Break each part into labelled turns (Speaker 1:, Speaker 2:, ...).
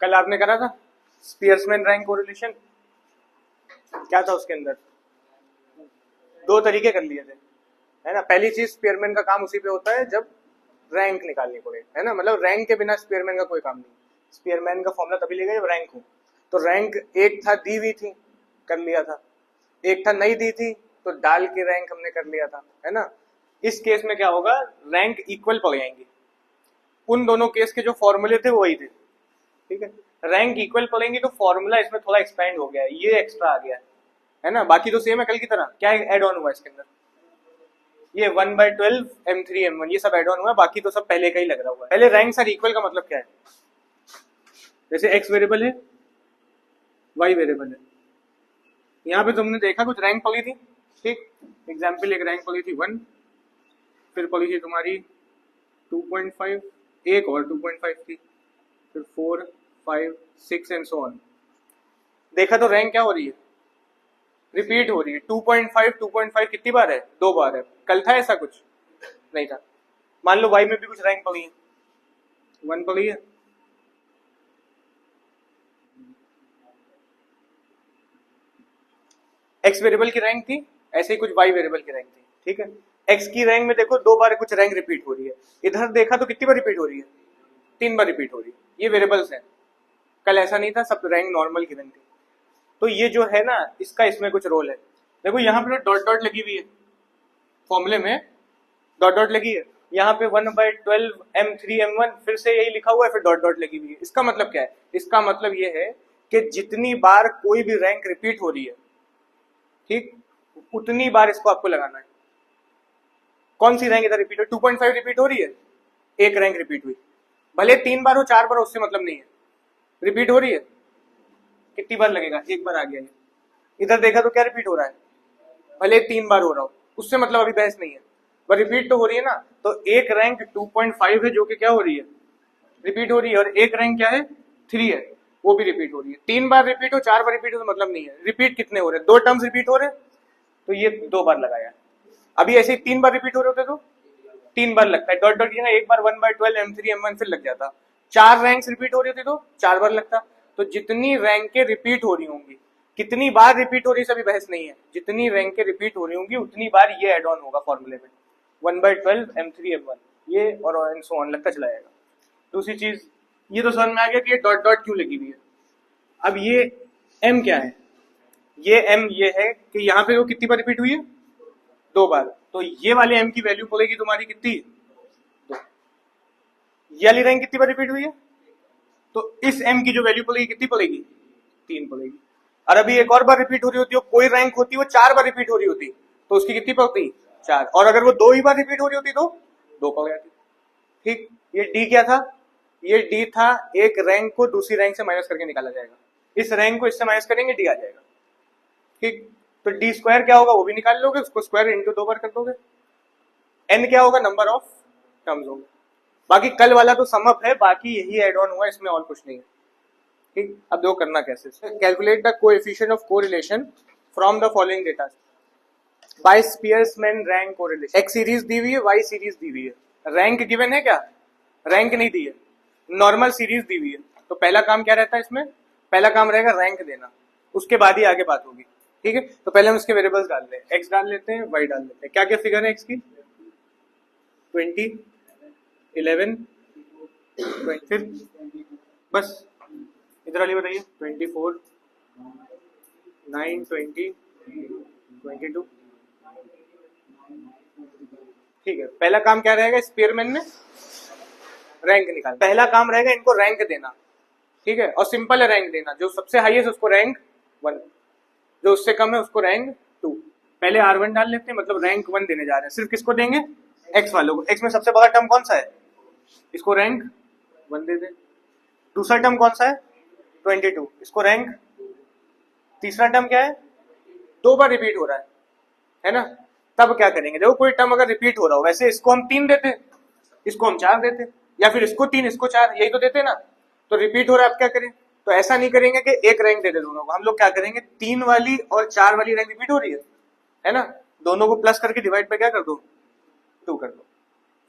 Speaker 1: कल आपने करा था स्पीयरमैन रैंक कोरिलेशन, क्या था उसके अंदर? दो तरीके कर लिए थे, है ना। पहली चीज स्पीयरमैन का काम उसी पे होता है जब रैंक निकालनी पड़े, है ना। मतलब रैंक के बिना स्पीयरमैन का कोई काम नहीं। स्पीयरमैन का फॉर्मूला तभी लेगा जब रैंक हो। तो रैंक एक था, दी हुई थी, कर लिया था। एक था नहीं दी थी, तो डाल के रैंक हमने कर लिया था, है ना। इस केस में क्या होगा, रैंक इक्वल पड़ जाएंगी। उन दोनों केस के जो फॉर्मूले थे वही थे, ठीक है। रैंक इक्वल पड़ेंगी तो फॉर्मूला इसमें थोड़ा एक्सपेंड हो गया है, ये एक्स्ट्रा आ गया है ना। बाकी तो सेम है कल की तरह। क्या एड ऑन हुआ इसके अंदर? ये 1/12 M3 M1 ये सब एड ऑन हुआ, बाकी तो सब पहले का ही लग रहा हुआ है। पहले रैंक सर इक्वल का मतलब क्या है? जैसे x वेरिएबल है, y वेरिएबल है, यहाँ पे तुमने देखा कुछ रैंक पड़ी थी, ठीक। एग्जाम्पल एक रैंक पड़ी थी 1, फिर पड़ी थी तुम्हारी 2.5, एक और 2.5 थी, फिर 4, 5, 6 एंड सो ऑन। देखा तो रैंक क्या हो रही है, रिपीट हो रही है। 2.5 कितनी बार है? 2 बार है। कल था ऐसा कुछ? नहीं था। मान लो y में भी कुछ रैंक पड़ी है, 1 पड़ी है, x वेरिएबल की रैंक थी, ऐसे ही कुछ y वेरिएबल की रैंक थी, ठीक है। x की रैंक में देखो 2 बार कुछ रैंक रिपीट हो रही है, इधर देखा तो कितनी बार रिपीट हो रही है? 3 बार रिपीट हो रही है। ये वेरिएबल्स है, कल ऐसा नहीं था, सब रैंक नॉर्मल गिवन थी। तो ये जो है ना, इसका इसमें कुछ रोल है। देखो यहाँ पे डॉट डॉट लगी हुई है, फॉर्मूले में डॉट डॉट लगी है। यहाँ पे 1/12 M3 M1 फिर से यही लिखा हुआ है, फिर डॉट डॉट लगी हुई है। इसका मतलब क्या है? इसका मतलब ये है कि जितनी बार कोई भी रैंक रिपीट हो रही है, ठीक, उतनी बार इसको आपको लगाना है। कौन सी रैंक इधर रिपीट हो? 2.5 रिपीट हो रही है, एक रैंक रिपीट हुई, भले 3 बार हो 4 बार, उससे मतलब नहीं है। रिपीट हो रही है, कितनी बार लगेगा? एक बार आ गया ये। इधर देखा तो क्या रिपीट हो रहा है, भले 3 बार हो रहा हो, उससे मतलब अभी बहस नहीं है, पर रिपीट तो हो रही है ना। तो एक रैंक 2.5 है जो कि क्या हो रही है, रिपीट हो रही है, और एक रैंक क्या है, 3 है, वो भी रिपीट हो रही है। 3 बार रिपीट हो 4 बार रिपीट हो तो मतलब नहीं है। रिपीट कितने हो रहे हैं? 2 टर्म्स रिपीट हो रहे हैं, तो ये 2 बार लगाया। अभी ऐसे ही 3 बार रिपीट हो रहे होते तो 3 बार लगता है, डॉट डॉट की ना, एक बार 1/12 M3 M1 फिर लग जाता। 4 रैंक्स रिपीट हो रही होती तो 4 बार लगता। तो जितनी रैंकें रिपीट हो रही होंगी, कितनी बार रिपीट हो रही है सभी बहस नहीं है, जितनी रैंकें रिपीट हो रही होंगी उतनी बार ये एड ऑन होगा फॉर्मूले में, 1/12 M3 M1 ये, और सो ऑन लगता चला जाएगा। दूसरी चीज ये तो समझ में आ गया कि ये डॉट डॉट क्यों लगी हुई है। अब ये M क्या है? ये M ये है कि यहाँ पे वो कितनी बार रिपीट हुई है, 2 बार। तो ये वाले M की वैल्यू पड़ेगी तुम्हारी कितनी, 2। ये वाली रैंक कितनी बार रिपीट हुई है, तो इस M की जो वैल्यू पड़ेगी कितनी पड़ेगी, 3 पड़ेगी। और अभी एक और बार रिपीट हो रही होती है, कोई रैंक होती है वो 4 बार रिपीट हो रही होती, तो उसकी कितनी पड़ती, 4। और अगर वो 2 ही बार रिपीट हो रही होती तो 2 पड़ जाती, ठीक। ये D क्या था? ये D था, एक रैंक को दूसरी रैंक से माइनस करके निकाला जाएगा। इस रैंक को इससे माइनस करेंगे, D आ जाएगा, ठीक। तो D स्क्वायर क्या होगा वो भी निकाल लोगे, उसको स्क्वायर इंटू 2 बार कर दोगे। N क्या होगा? नंबर ऑफ टर्म्स होगा। बाकी कल वाला तो समअप है, बाकी यही एड ऑन हुआ, इसमें और कुछ नहीं है, ठीक। अब देखो करना कैसे, calculate the coefficient of correlation from the following data by Spearman rank correlation. X series दी हुई है, वाई सीरीज दी हुई है, रैंक गिवन है क्या? रैंक नहीं दी है, नॉर्मल सीरीज दी हुई है। तो पहला काम क्या रहता है इसमें? पहला काम रहेगा रैंक देना, उसके बाद ही आगे बात होगी, ठीक है। तो पहले हम इसके वेरिएबल्स डाल रहे हैं, एक्स डाल लेते हैं, वाई डाल लेते हैं। क्या क्या फिगर है एक्स की? 20, 11, 20, फिर बस इधर वाली बताइए, 24, 9, 20, 22, ठीक है। पहला काम क्या रहेगा स्पीयरमैन में? रैंक निकाल। पहला काम रहेगा इनको रैंक देना, ठीक है। और सिंपल है रैंक देना, जो सबसे हाईएस्ट उसको रैंक 1, जो उससे कम है उसको रैंक 2। पहले R1 डाल लेते हैं, मतलब रैंक 1 देने जा रहे हैं। सिर्फ किसको देंगे? एक्स वालों को। एक्स में सबसे बड़ा टर्म कौन सा है, इसको रैंक 1 दे दे। दूसरा टर्म कौन सा है? 22, इसको रैंक। तीसरा टर्म क्या है? 2 बार रिपीट हो रहा है ना। तब क्या करेंगे, देखो कोई टर्म अगर रिपीट हो रहा हो, वैसे इसको हम 3 देते, इसको हम 4 देते, या फिर इसको 3 इसको 4, यही तो देते ना। तो रिपीट हो रहा है, अब क्या करें? तो ऐसा नहीं करेंगे कि एक रैंक दे दे दोनों को, हम लोग क्या करेंगे, 3 वाली और 4 वाली रैंक रिपीट हो रही है ना, दोनों को प्लस करके डिवाइड पे क्या कर दो, 2 कर दो।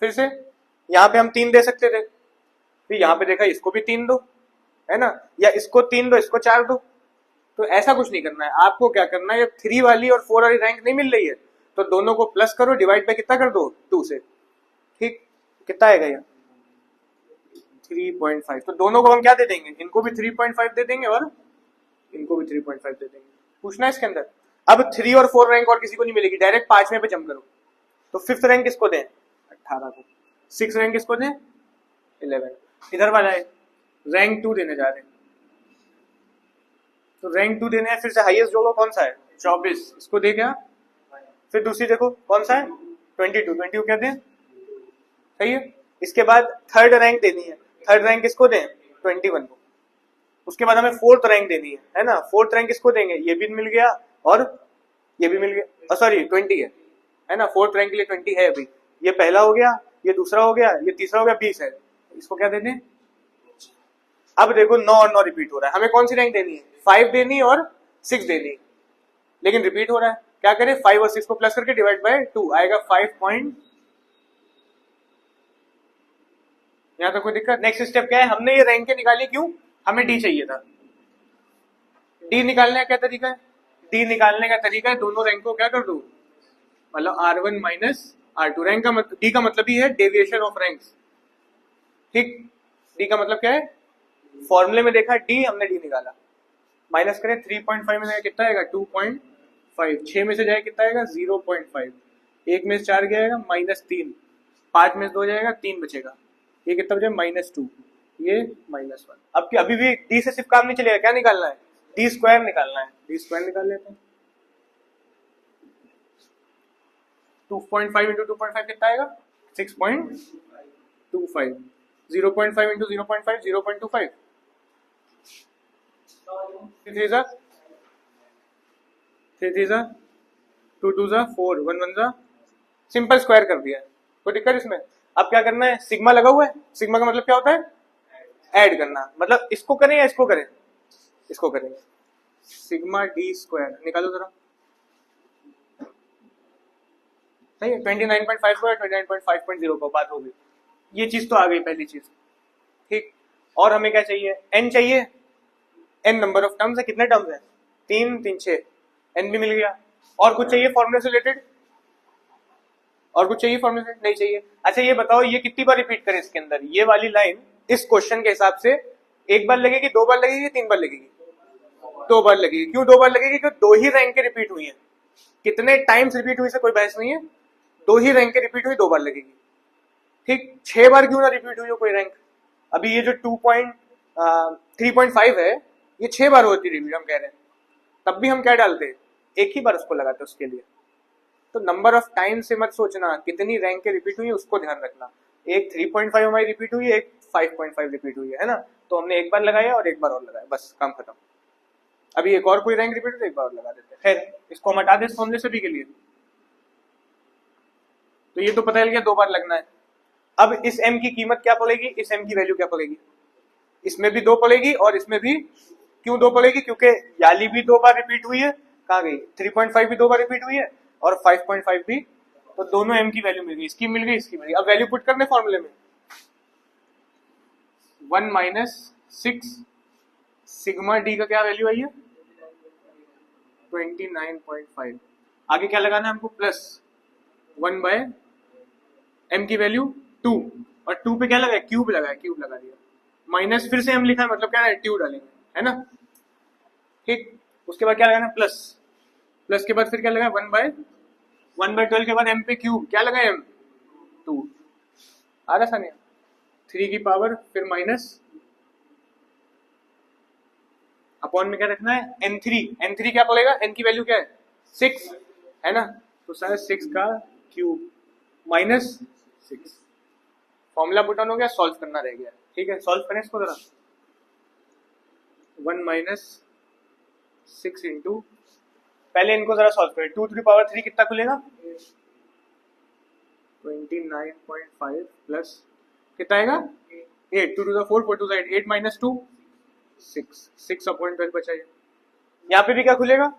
Speaker 1: फिर से यहाँ पे हम 3 दे सकते थे, फिर यहाँ पे देखा इसको भी 3 दो, है ना, या इसको 3 दो इसको 4 दो। तो ऐसा कुछ नहीं करना है आपको, क्या करना है, जब 3 वाली और 4 वाली रैंक नहीं मिल रही है तो दोनों को प्लस करो, डिवाइड बाय कितना कर दो 2 से, ठीक, कितना आएगा ये 3.5। तो दोनों को हम क्या दे देंगे, इनको भी 3.5 दे देंगे और इनको भी 3.5 दे देंगे। पूछना है इसके अंदर। अब 3 और 4 रैंक और किसी को नहीं मिलेगी, डायरेक्ट 5वें पे जंप करो। तो 5th रैंक किसको दें, 18 को। 6th रैंक किसको दें, 11। इधर वाला है रैंक 2 देने जा रहे हैं, तो रैंक 2 देने हैं, फिर से हाईएस्ट जो होगा कौन सा है 24, इसको दे क्या। फिर दूसरी देखो कौन सा है 22 क्या दें, सही है। इसके बाद 3rd रैंक देनी है, 3rd रैंक किसको दें 21 को। उसके बाद हमें 4th रैंक देनी है ना, 4th रैंक किसको देंगे, ये भी मिल गया और ये भी मिल गया, सॉरी 20 है ना, 4th रैंक के लिए 20 है अभी। ये पहला हो गया, ये दूसरा हो गया, ये तीसरा हो गया, 20 है, इसको क्या देने। अब देखो 9 और 9 रिपीट हो रहा है, हमें कौन सी रैंक देनी है, 5 देनी और 6 देनी है, लेकिन रिपीट हो रहा है, क्या करें 5 और 6 को प्लस करके डिवाइड बाय 2 आएगा 5 यहां तक कोई दिक्कत। नेक्स्ट स्टेप क्या है, हमने ये रैंक निकाली, क्यों, हमें डी चाहिए था। डी निकालने का क्या तरीका है, डी निकालने का तरीका है दोनों रैंक को क्या कर दो, मतलब R1 माइनस R2। रैंक का मतलब, डी का मतलब ही है डेविएशन ऑफ रैंक्स, ठीक। डी का मतलब क्या है, फॉर्मूले में देखा डी, हमने डी निकाला, माइनस करें 3.5 में कितना आएगा 2.5, 6 में से जाए कितना आएगा 0.5, 1 में से 4 गया आएगा -3, 5 में से 2 जाएगा 3 बचेगा, ये कितना बचेगा -2, ये -1। अब क्या अभी भी डी से सिर्फ काम नहीं चलेगा, क्या निकालना है, डी स्क्वायर निकालना है। डी स्क्वायर निकाल लेते हैं, 2.5 इंटू 2.5 कितना आएगा 6.25, 0.5 इंटू 0.5 0.25, 3 जा 2 2 जा 4 1 1 जा, सिंपल स्क्वायर कर दिया है, कोई दिक्कत इसमें। अब क्या करना है, सिग्मा लगा हुआ है, सिग्मा का मतलब क्या होता है ऐड करना, मतलब इसको करें या इसको करें, इसको करेंगे, सिग्मा डी स्क्वायर निकालो जरा, सही है 29.5 को 29.5.0 को बात होगी, ये चीज तो आ गई पहली चीज, ठीक। और हमें क्या चाहिए, n चाहिए, n नंबर ऑफ टर्म्स है, कितने टर्म्स है 3 3 6, n भी मिल गया। और कुछ चाहिए फॉर्मूले से रिलेटेड, और कुछ चाहिए फॉर्मूले से, नहीं चाहिए। अच्छा ये बताओ ये कितनी बार रिपीट करें इसके अंदर, ये वाली लाइन इस क्वेश्चन के हिसाब से 1 बार लगेगी, 2 बार लगेगी, 3 बार लगेगी, 2 बार लगेगी। क्यों 2 बार लगेगी, क्योंकि 2 ही रैंक के रिपीट हुई है, कितने टाइम्स रिपीट हुई से कोई बहस नहीं है, 2 ही रैंक के रिपीट हुई, 2 बार लगेगी, ठीक। 6 बार क्यों ना रिपीट हुई हो कोई रैंक, अभी ये जो 3.5 है ये 6 बार होती रिपीट हम कह रहे हैं, तब भी हम क्या डालते, एक ही बार उसको लगाते उसके लिए। तो नंबर ऑफ टाइम से मत सोचना, कितनी रैंक के रिपीट हुई उसको ध्यान रखना, एक 3.5 हमारी रिपीट हुई है, एक 5.5 रिपीट हुई है ना, तो हमने एक बार लगाया और एक बार और लगाया, बस काम खत्म। अभी एक और कोई रैंक रिपीट हो तो एक बार और लगा देते हैं, खैर इसको हम हटा दे फॉर्मूले सभी के लिए। तो ये तो पता चल गया 2 बार लगना है। अब इस m की कीमत क्या पड़ेगी, इस m की वैल्यू क्या पड़ेगी, इसमें भी 2 पड़ेगी और इसमें भी, क्यों 2 पड़ेगी, क्योंकि याली भी 2 बार रिपीट हुई है, कहाँ गई 3.5 भी 2 बार रिपीट हुई है और 5.5 भी, तो दोनों m की वैल्यू मिल गई, इसकी मिल गई, इसकी मिल गई। अब वैल्यू पुट करने फॉर्मूले में, 1 माइनस 6 सिग्मा डी का क्या वैल्यू आई है 29.5, आगे क्या लगाना है हमको प्लस 1 बाय m की वैल्यू 2, और 2 पे क्या लगाया क्यूब लगाया, क्यूब लगा दिया, माइनस फिर से हम लिखा है, मतलब क्या है 2 डालेंगे, है ना, ठीक। उसके बाद क्या लगाना प्लस, प्लस के बाद फिर क्या लगाया 1/12 के बाद m पे क्यूब क्या लगाया m 2, आ रहा था नहीं 3 की पावर फिर माइनस अपॉन में क्या रखना है n3 क्या पड़ेगा, n की वैल्यू क्या है 6 है ना, तो सारे 6 का cube minus 6, formula put on हो गया, सॉल्व करना रह गया, ठीक है। सॉल्व करें इसको जरा, 1 माइनस 6 इंटू, पहले इनको जरा सॉल्व करें, 2 to the power 3 कितना खुलेगा 29.5 प्लस कितना आएगा 8, 2 to the 4 4 to the 8, 8 minus 2 6/12 बचा, यहाँ पे भी क्या खुलेगा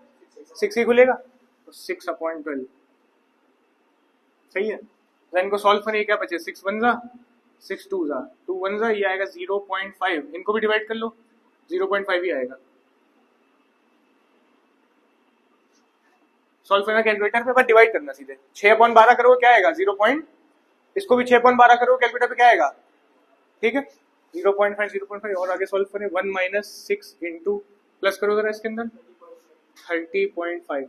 Speaker 1: 6 ही खुलेगा, तो 6/12 सही है। तो इनको सॉल्व करें, क्या बचे 6 1 जा 6 2 जा 2 1 जा, ये आएगा 0.5, इनको भी डिवाइड कर लो, 0.5 ही आएगा। सॉल्व करना कैलकुलेटर पे, बस डिवाइड करना सीधे। 6/12 करोगे क्या आएगा 0. इसको भी 6/12 करोगे कैलकुलेटर पे क्या आएगा, ठीक है 0.5 0.5। और आगे सॉल्व करें 1 - 6 इंटू प्लस करो जरा इसके अंदर 30.5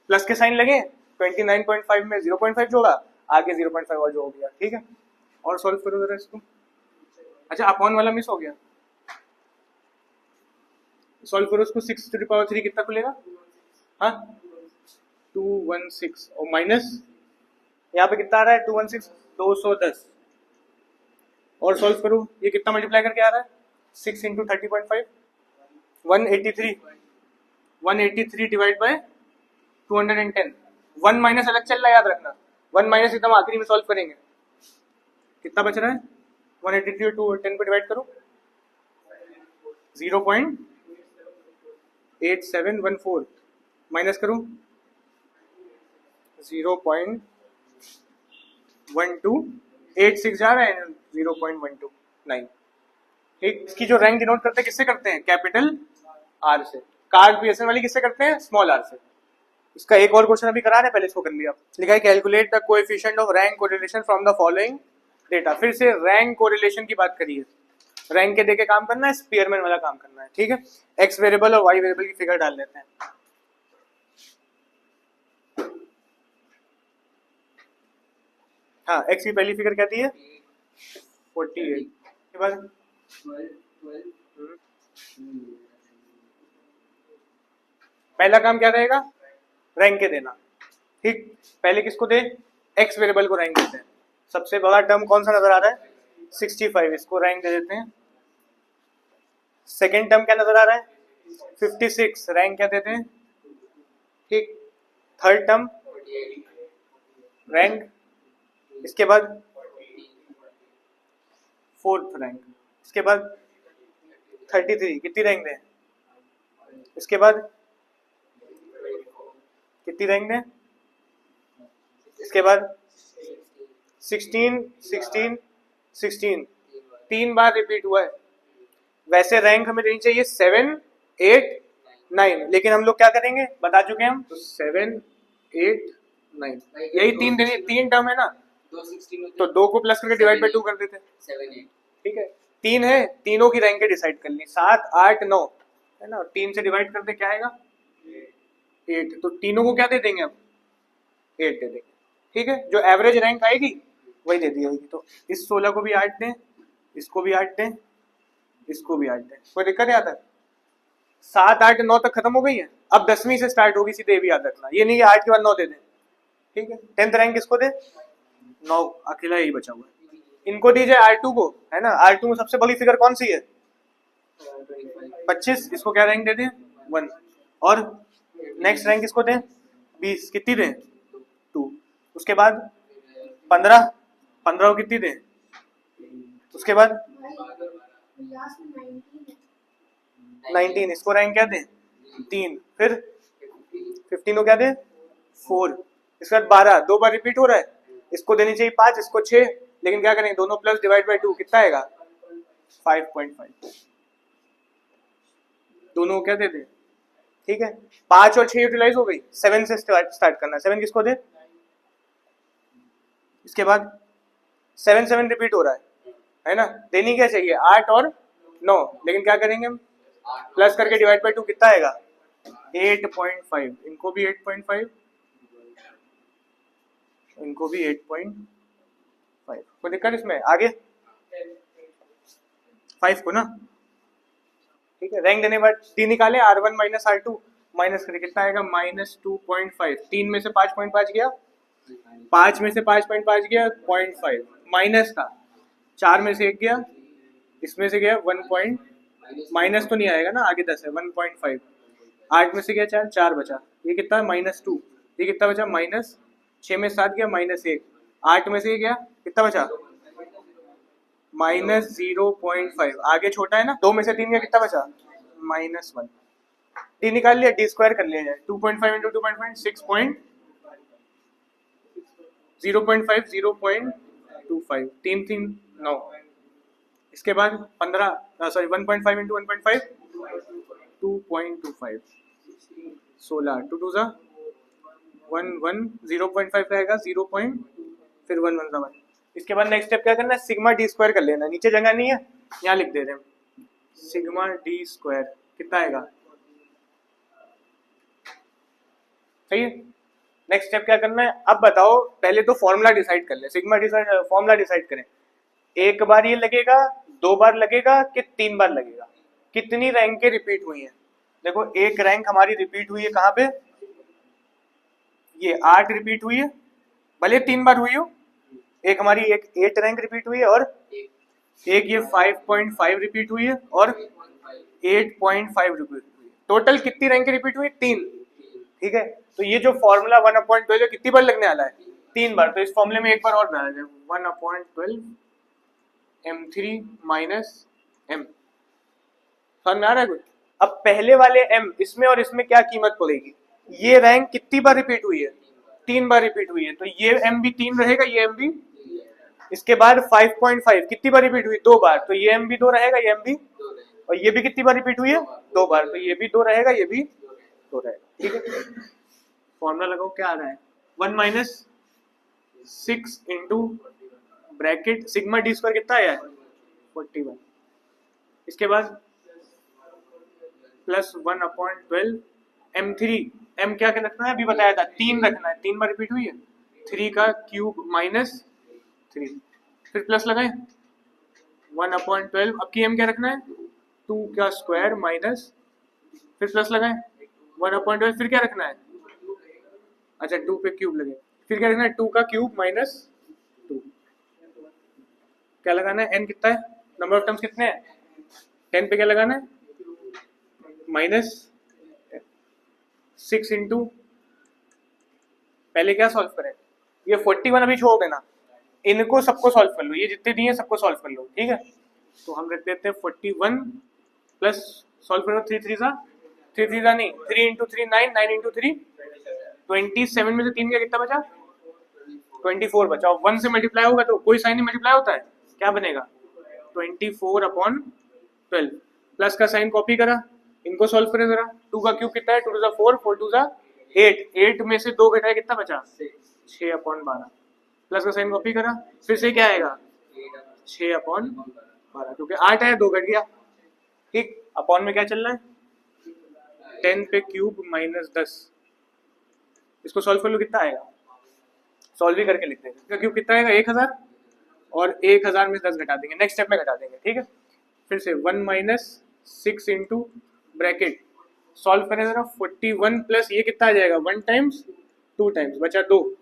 Speaker 1: प्लस के साइन लगे 29.5 में 0.5 जोड़ा, आगे 0.5 और जो हो गया, ठीक है। और सॉल्व करो जरा इसको। अच्छा अपॉन वाला मिस हो गया, सॉल्व करो उसको। 6⁻³ कितना खुलेगा, हाँ 216 और माइनस यहाँ पे कितना आ रहा है 216 210। और सॉल्व करो, ये कितना मल्टीप्लाई करके आ रहा है 6 इंटू 30.5 183 डिवाइड बाय 210। 1 माइनस अलग चल रहा है, याद रखना 1 माइनस एकदम आखिरी में सॉल्व करेंगे। कितना बच रहा है 183 और 210 को डिवाइड करो 0.8714 माइनस करो 0.1286 जा रहा है 0.129। ठीक, इसकी जो रैंक डिनोट करते हैं किससे करते हैं, कैपिटल आर से। कार्ड बीएसएन वाली किससे करते हैं, स्मॉल आर से। इसका एक और क्वेश्चन अभी करा रहे, पहले इसको कर लिया। लिखा है calculate the coefficient of rank correlation from the following data. फिर से रैंक कोरिलेशन की बात करिए, रैंक के देके काम करना है, स्पीयरमैन वाला काम करना है, ठीक है। एक्स वेरिएबल और वाई वेरिएबल की फिगर डाल लेते हैं। हाँ एक्स की पहली फिगर क्या दी है 48 के बाद पहला काम क्या रहेगा, रैंक के देना। ठीक, पहले किसको दे, एक्स वेरिएबल को रैंक देते हैं। सबसे बड़ा टर्म कौन सा नजर आ रहा है 65, इसको रैंक दे देते हैं। सेकेंड टर्म क्या नजर आ रहा है 56, रैंक क्या देते हैं। ठीक, थर्ड टर्म रैंक, इसके बाद फोर्थ रैंक, इसके बाद 33 कितनी रैंक दें, इसके बाद कितनी रैंक दें, इसके बाद 16 16 16 तीन बार रिपीट हुआ है। वैसे रैंक हमें देनी चाहिए 7 8 9, लेकिन हम लोग क्या करेंगे बता चुके हैं हम, तो 7 8 9 यही तीन टर्म है ना, तो 2 को प्लस करके डिवाइड बाय 2 कर देते हैं। ठीक है, 3 है, तीनों की रैंक डिसाइड कर ली, 7 8 9 है ना, 3 से डिवाइड करते क्या आएगा 8, तो तीनों को क्या दे देंगे अब 8 दे देंगे। ठीक है, जो एवरेज रैंक आएगी वही दे दी जाएगी। तो इस 16 को भी 8 दें, इसको भी 8 दें, इसको भी 8 दें, कोई दिक्कत है? आता है 7 8 9 तक खत्म हो गई है, अब 10वीं से स्टार्ट होगी सीधे, भी याद रखना, ये नहीं कि 8 के बाद 9 दे दें। ठीक है, 10th रैंक किसको दे 9, अकेला यही बचा हुआ है। इनको दीजिए R2 को, है ना, R2 में सबसे बड़ी फिगर कौन सी है 25, इसको क्या रैंक दे दें 1। और नेक्स्ट रैंक किसको दें 20, कितनी दें 2। उसके बाद 15 15 को कितनी दें, उसके बाद 19, इसको रैंक क्या दें 3। फिर 15 को क्या दें 4। इसके बाद 12 दो बार रिपीट हो रहा है, इसको देनी चाहिए 5, इसको 6, लेकिन क्या करेंगे दोनों प्लस डिवाइड बाय 2 कितना आएगा 5.5, दोनों क्या दे दें। ठीक है, 5 और 6 यूटिलाइज हो गई, 7 से स्टार्ट करना है। 7 किसको दे, इसके बाद 7 7 रिपीट हो रहा है ना, देनी क्या चाहिए 8 और 9, लेकिन क्या करेंगे हम प्लस करके डिवाइड बाय 2 कितना आएगा 8.5। इनको भी 8.5, इनको भी 8.5, कोई दिक्कत इसमें? आगे 5 को ना, ठीक है, रैंक देने के बाद 3 निकाले, R1 माइनस R2 माइनस करके कितना आएगा -2.5। 3 में से 5.5 गया, 5 में से 5.5 गया 0.5, माइनस था 4 में से 1 गया, इसमें से गया 1. माइनस तो नहीं आएगा ना, आगे 10 है 1.5, 8 में से गया 4, 4 बचा, ये कितना -2, ये कितना बचा -6 में 7 गया -1, 8 में से ये गया कितना बचा -0.5, आगे छोटा है ना, 2 में से 3 गया कितना बचा -1। डी निकाल लिया, डी स्क्वायर कर लिया जाए 2.5 इंटू 2.5 6. 0.5 0.25, 3 3 9, इसके बाद 15 सॉरी 1.5 इंटू 1.5 2.25 16 टू टू ज़ा 1 1 0.5 रहेगा 0 पॉइंट फिर 1 1 1। इसके बाद नेक्स्ट स्टेप क्या करना है, सिग्मा डी स्क्वायर कर लेना है। नीचे जगह नहीं है, यहाँ लिख दे रहे हैं सिग्मा डी स्क्वायर कितना आएगा, सही है। नेक्स्ट स्टेप क्या करना है, अब बताओ पहले तो फॉर्मूला डिसाइड कर ले, सिग्मा डी फॉर्मूला डिसाइड करें। एक बार ये लगेगा, दो बार लगेगा कि तीन बार लगेगा, कितनी रैंकें रिपीट हुई हैं। देखो एक रैंक हमारी रिपीट हुई है कहाँ पे, ये 8 रिपीट हुई है, भले 3 बार हुई हो। एक हमारी एक 8 रैंक रिपीट हुई है और एक ये 5.5 रिपीट हुई है और 8.5 रिपीट हुई है। टोटल कितनी रैंक रिपीट हुई, 3, ठीक है। तो ये जो फॉर्मूला 1/12 कितनी बार लगने वाला है, 3 बार। तो इस फॉर्मूले में एक बार और डाला जाए 1/12 m3 माइनस m, समझ में आ रहा है कुछ। अब पहले वाले m इसमें और इसमें क्या कीमत पड़ेगी, ये रैंक कितनी बार रिपीट हुई है, 3 बार रिपीट हुई है, तो ये m भी 3 रहेगा, ये m भी। इसके बाद 5.5 कितनी बार रिपीट हुई, 2 बार, तो ये m भी 2 रहेगा, ये m भी, और ये भी कितनी बार रिपीट हुई है, 2 बार, तो ये भी 2 रहेगा, ये भी 2 रहेगा, ठीक है। फॉर्मूला लगाओ, क्या आ रहा है 1 minus 6 into bracket sigma D square कितना आया है 41। इसके बाद प्लस 1/12 m3, m क्या रखना है, अभी बताया था 3 रखना है, 3 बार रिपीट हुई है, 3 का क्यूब माइनस 3, फिर प्लस लगाए 1/12, अब की m क्या रखना है 2 का स्क्वायर माइनस, फिर प्लस लगाए 1/12, फिर क्या रखना है, अच्छा 2 पे क्यूब लगे, फिर क्या रखना है 2 का क्यूब माइनस 2, क्या लगाना है n कितना है, नंबर ऑफ टर्म्स कितने हैं 10 पे क्या लगाना है माइनस 6 इंटू, पहले क्या सॉल्व करें, ये 41 अभी छोड़ देना, इनको सबको सॉल्व कर लो, ये जितने दिए सबको सॉल्व कर लो, ठीक है। तो हम रख देते हैं 41 प्लस सॉल्व करो 3 3 नहीं 3 इंटू 3 9, 9 इंटू 3 27 में से 3 का कितना बचा 24 बचा, और 1 से मल्टीप्लाई होगा तो कोई साइन नहीं मल्टीप्लाई होता है, क्या बनेगा 24/12, प्लस का साइन कॉपी करा, इनको सॉल्व करें जरा, 2 का क्यूब कितना है 2 2 4 4 2 8, 8 में से 2 घटाया कितना बचा 6/12, प्लस का साइन कॉपी करा, फिर से क्या आएगा 6/12, क्योंकि 8 है 2 घट गया, ठीक। अपॉन में क्या चल रहा है 10 पे क्यूब माइनस 10, इसको सॉल्व कर लो कितना आएगा, सॉल्व भी करके लिखते हैं, इसका क्यूब कितना आएगा 1000, और 1000 में 10 घटा देंगे, नेक्स्ट स्टेप में घटा देंगे, ठीक है। फिर से 1 माइनस 6 इंटू ब्रैकेट, सॉल्व करें जरा 41 प्लस ये कितना आ जाएगा 1 टाइम्स 2 टाइम्स बचा 2,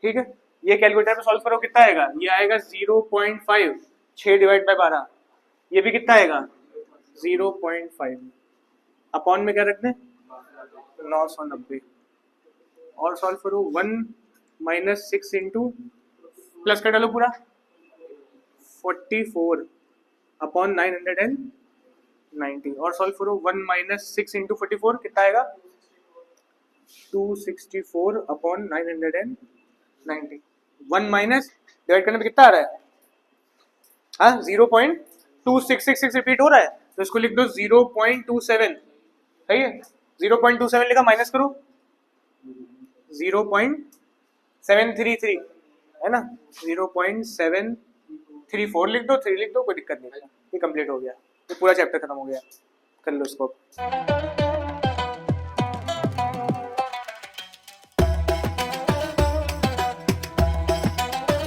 Speaker 1: ठीक है। ये कैलकुलेटर पे सॉल्व करो कितना आएगा, ये आएगा 0.5, 6 डिवाइड बाय 12, ये भी कितना आएगा 0.5, अपॉन में क्या रख दें 990, और सॉल्व करो 1 माइनस 6 इंटू प्लस का डालो पूरा 44 अपॉन 990, और सॉल्व करो 1 माइनस 6 इंटू 44 कितना आएगा 264 अपॉन 990, 1 माइनस डिवाइड करने पे कितना आ रहा है, हाँ 0.2666 रिपीट हो रहा है, तो इसको लिख दो 0.27, सही है। 0.27 लिखा, माइनस करो 0.733 है ना, 0.734 लिख दो, 3 लिख दो, कोई दिक्कत नहीं, ये कंप्लीट हो गया, ये पूरा चैप्टर खत्म हो गया, कर लो इसको।